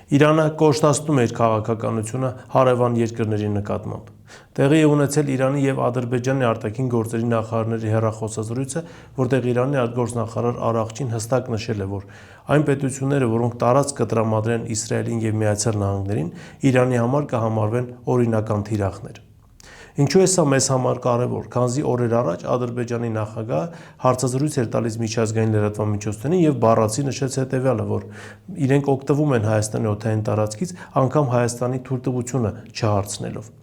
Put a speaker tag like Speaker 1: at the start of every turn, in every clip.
Speaker 1: Իրանը կոշտացնում է իր քաղաքականությունը հարևան երկրների նկատմամբ։ Տեղի է ունեցել Իրանի և Ադրբեջանի արտաքին գործերի նախարարների հեռախոսազրույցը, որտեղ Իրանի արտգործնախարար Արաղչին հստակ նշել է, որ այն պետությունները, որոնք տարածք կտրամադրեն Իսրայելին և Միացյալ Նահանգներին, Իրանի համար կհամարվեն օրինական թիրախներ։ Ինչու է սա մեզ համար կարևոր, քանզի օրեր առաջ Ադրբեջանի նախագահը հարցազրույց էր տալիս միջազգային լրատվամիջոցներին և բառացի նշեց հետևյալը, որ իրենք օգտվում են Հայաստանի օդային տարածքից, անգամ Հայաստանի թույլտվությունը չհարցնելով։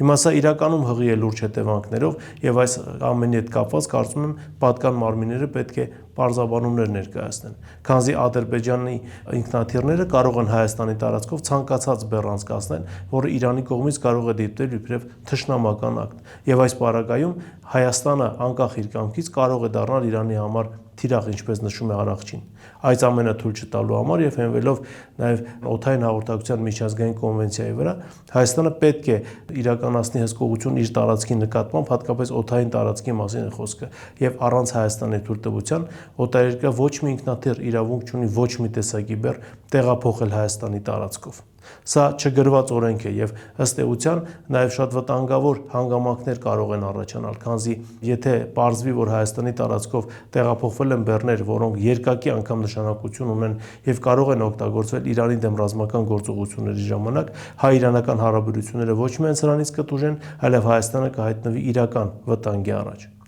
Speaker 1: Հիմա սա իրականում հղի է լուրջ հետևանքներով, և այս ամենի հետ կապված կարծում եմ պատկան մարմինները պետք է պարզաբանումներ ներկայացնեն, քանզի Ադրբեջանի ինքնաթիռները կարող են Հայաստանի տարածքով ցանկացած բեռ անցկացնել, որը Իրանի կողմից կարող է դիտվել իբրև թշնամական ակտ, և այս պարագայում Հայաստանը անկախ իր կամքից կարող է դառնալ Իրանի համար թիրախ, ինչպես նշում է Արաղչին։ Այս ամենը թույլ չտալու համար և հենվելով նաև օդային հաղորդակցության միջազգային կոնվենցիայի վրա, Հայաստանը պետք է իրականացնի հսկողություն իր տարածքի նկատմամբ, հատկապես օդային տարածքի մասին է խոսքը, և առանց Հայաստանի թույլտվության օտարերկրյա ոչ մի ինքնաթիռ իրավունք չունի ոչ մի տեսակի բեռ տեղափոխել Հայաստանի տարածքով։ Սա չգրված օրենք է, և ըստ էության նաև շատ վտանգավոր հանգամանքներ կարող են առաջանալ, քանզի եթե պարզվի, որ Հայաստանի տարածքով տեղափոխվել են բեռներ, որոնք երկակի անգամ նշանակություն ունեն և կարող են օգտագործվել Իրանի դեմ ռազմական գործողությունների ժամանակ, հայ-իրանական հարաբերությունները ոչ միայն սրանից կտուժեն, այլև Հայաստանը կհայտնվի իրական վտանգի առաջ։